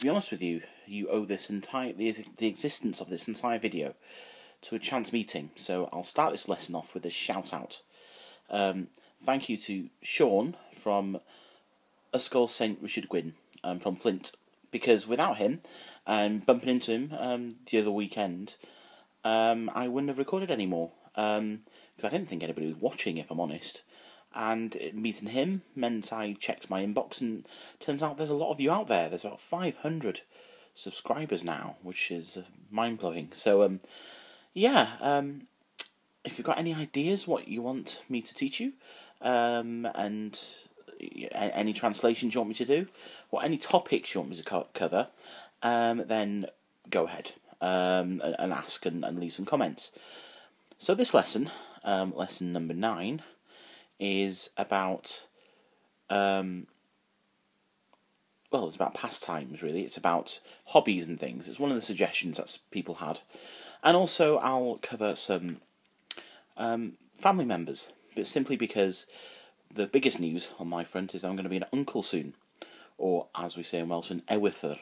be honest with you, you owe this the existence of this entire video to a chance meeting. So I'll start this lesson off with a shout out. Thank you to Shaun from Ysgol St Richard Gwyn from Fflint, because without him and bumping into him the other weekend, I wouldn't have recorded anymore, because I didn't think anybody was watching, if I'm honest. And meeting him meant I checked my inbox, and turns out there's a lot of you out there. There's about 500 subscribers now, which is mind-blowing. So, if you've got any ideas what you want me to teach you, and any translations you want me to do, or any topics you want me to cover, then go ahead and ask and leave some comments. So this lesson, lesson number 9, is about, it's about pastimes, really. It's about hobbies and things. It's one of the suggestions that people had. And also I'll cover some family members, but simply because the biggest news on my front is I'm going to be an uncle soon, or as we say in Welsh, an ewythr.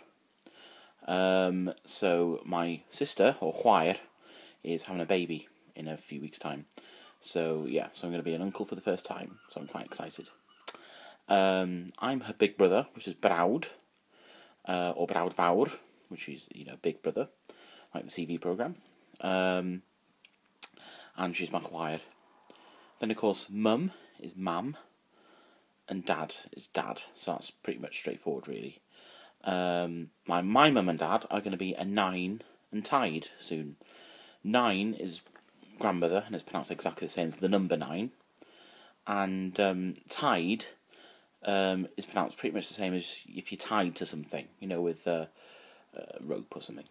So my sister, or chwaer, is having a baby in a few weeks' time. So yeah, so I'm going to be an uncle for the first time, so I'm quite excited. I'm her big brother, which is brawd, or brawd fawr, which is, big brother, like the TV programme. And she's my chwaer. Then of course mum is mam, and dad is dad, so that's pretty much straightforward, really. My mum and dad are going to be a nine and tied soon. 9 is grandmother, and it's pronounced exactly the same as the number 9. And tied is pronounced pretty much the same as if you're tied to something, with a rope or something.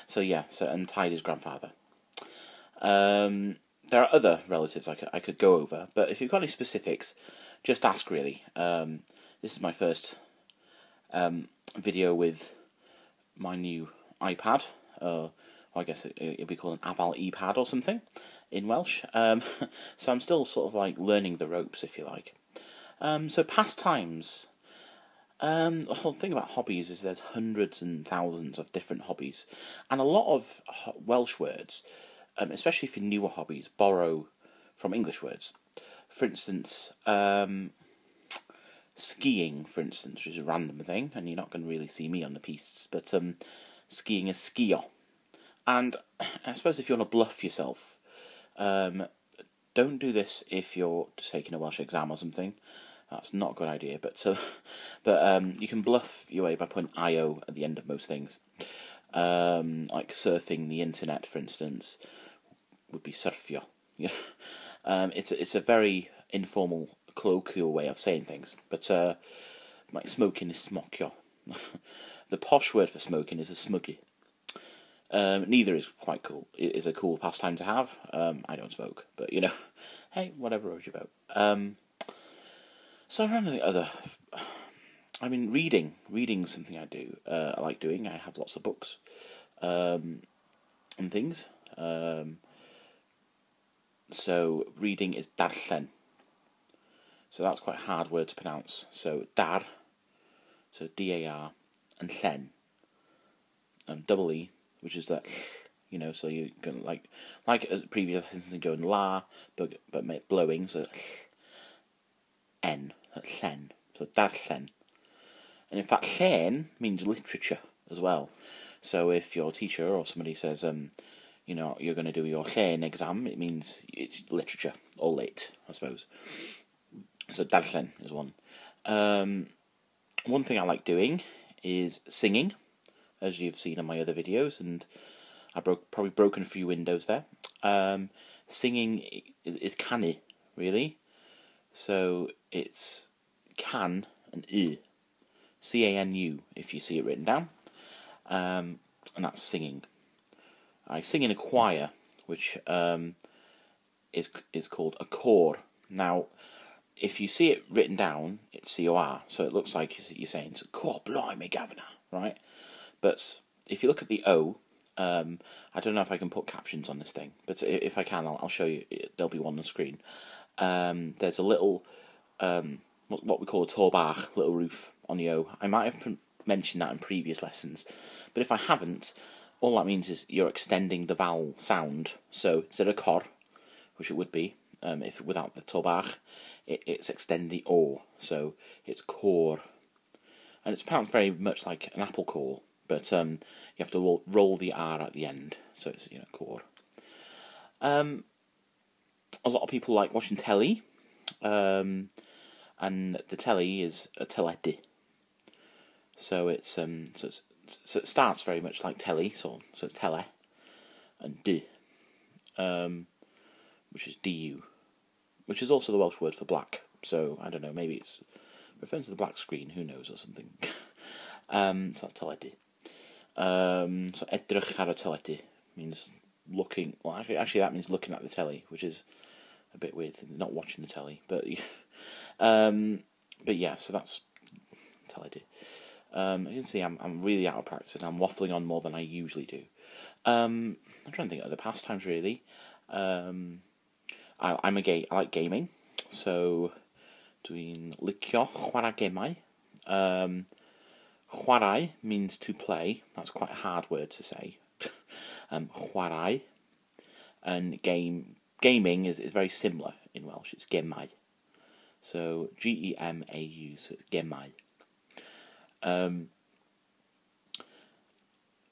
So and tied is grandfather. There are other relatives I could go over, but if you've got any specifics, just ask, really. This is my first video with my new iPad. I guess it'd be called an afal iPad or something in Welsh. So I'm still sort of like learning the ropes, if you like. So pastimes. The whole thing about hobbies is there's hundreds and thousands of different hobbies, and a lot of Welsh words, especially for newer hobbies, borrow from English words. For instance, skiing, for instance, which is a random thing, and you're not going to really see me on the pistes, but skiing is skio. And I suppose if you want to bluff yourself, don't do this if you're just taking a Welsh exam or something. That's not a good idea. But you can bluff your way by putting "io" at the end of most things. Like surfing the internet, for instance, would be surfio. It's a very informal, colloquial way of saying things. But like smoking is smocio. The posh word for smoking is a smuggy. Neither is quite cool. It is a cool pastime to have. I don't smoke, but hey, whatever urge about. So around the other, reading's something I do. I like doing. I have lots of books, and things. So reading is darllen. So that's quite a hard word to pronounce. So dar, so D-A-R, and llen, double E, which is that, so you can like as previous lessons going la, but make blowing, so n, llen, so darllen. And in fact, llen means literature as well. So if your teacher or somebody says, you're going to do your llen exam, it means it's literature, or lit, I suppose. So darllen is one. One thing I like doing is singing, as you've seen in my other videos, and I probably broken a few windows there. Singing is canu, really. So it's can and C-A-N-U if you see it written down, and that's singing. I sing in a choir, which is called a cor. Now, if you see it written down, it's C-O-R, so it looks like you're saying, "Cor blimey, governor," right? But if you look at the O, I don't know if I can put captions on this thing, but if I can, I'll show you. There'll be one on the screen. There's a little, what we call a torbach, little roof on the O. I might have mentioned that in previous lessons. But if I haven't, all that means is you're extending the vowel sound. So instead of cor, which it would be, if without the tobach, it's extending the o. So it's cor. And it's pronounced very much like an apple core, but you have to roll the R at the end. So it's, core. A lot of people like watching telly, and the telly is a teledu. So so it starts very much like telly, so it's tele, and d, which is du, which is also the Welsh word for black. So I don't know, maybe it's referring to the black screen, who knows, or something. So that's teledu. So edrych ar y teledu means looking. Well, actually, that means looking at the telly, which is a bit weird. Not watching the telly, but yeah. So that's teledu. You can see I'm really out of practice. I'm waffling on more than I usually do. I'm trying to think of the pastimes really. I like gaming, so doing licio chwarae gemau. Chwarae means to play. That's quite a hard word to say. Chwarae, and gaming is very similar in Welsh. It's gemau. So Gemau. So it's gemau.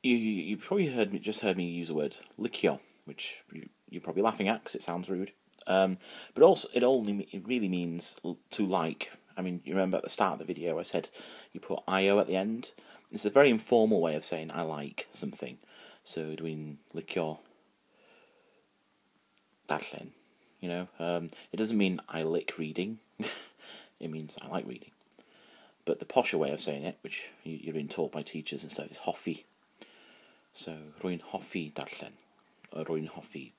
You probably heard me use the word licio, which you're probably laughing at because it sounds rude. But also it really means to like. I mean, you remember at the start of the video I said you put io at the end. It's a very informal way of saying I like something. So doing licio darllen, it doesn't mean I lick reading. It means I like reading. But the posher way of saying it, which you're being taught by teachers and stuff, is hoffi. So rwy'n hoffi darllen, or rwy'n hoffi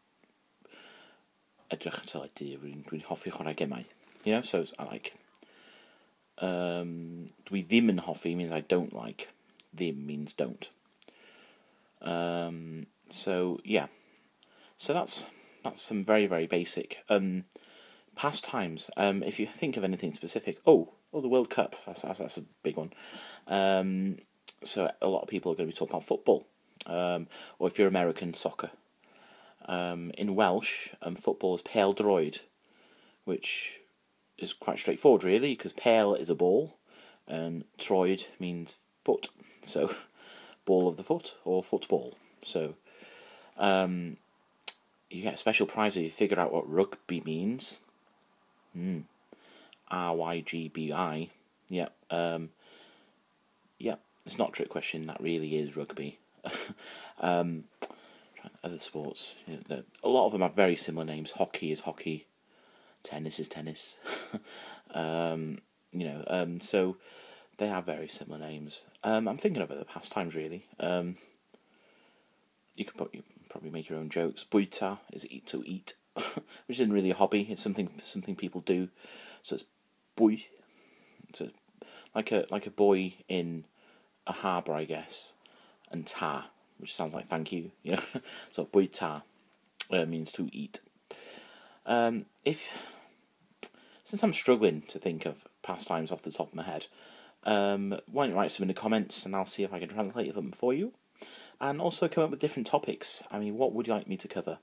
edrych at teledu, rwy'n hoffi chwarae gemau. So I like. Dwi ddim yn hoffi means I don't like. Ddim means don't. So yeah. So that's some very, very basic pastimes. If you think of anything specific, the World Cup. That's a big one. So a lot of people are going to be talking about football, or if you're American, soccer. In Welsh, football is pêl-droed, which is quite straightforward really, because pêl is a ball, and droed means foot. So ball of the foot, or football. So you get a special prize if you figure out what rugby means. RYGBI. Yeah. Yeah. It's not a trick question. That really is rugby. Other sports. A lot of them have very similar names. Hockey is hockey. Tennis is tennis. So they have very similar names. I'm thinking of other pastimes really. You could probably make your own jokes. Bwyta is eat to eat, which isn't really a hobby. It's something people do. So it's bwy. So like a boy in a harbour, I guess, and ta, which sounds like thank you. So bwyta means to eat. Since I'm struggling to think of pastimes off the top of my head, why don't you write some in the comments and I'll see if I can translate them for you. And also come up with different topics. I mean, what would you like me to cover?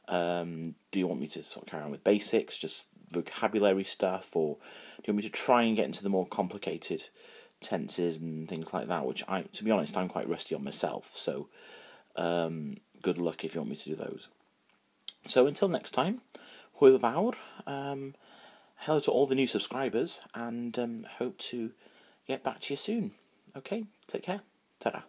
Do you want me to sort of carry on with basics, just vocabulary stuff, or do you want me to try and get into the more complicated tenses and things like that, which to be honest, I'm quite rusty on myself, so good luck if you want me to do those. So until next time, hwyl fawr, hello to all the new subscribers, and hope to get back to you soon. Okay, take care, ta-ra.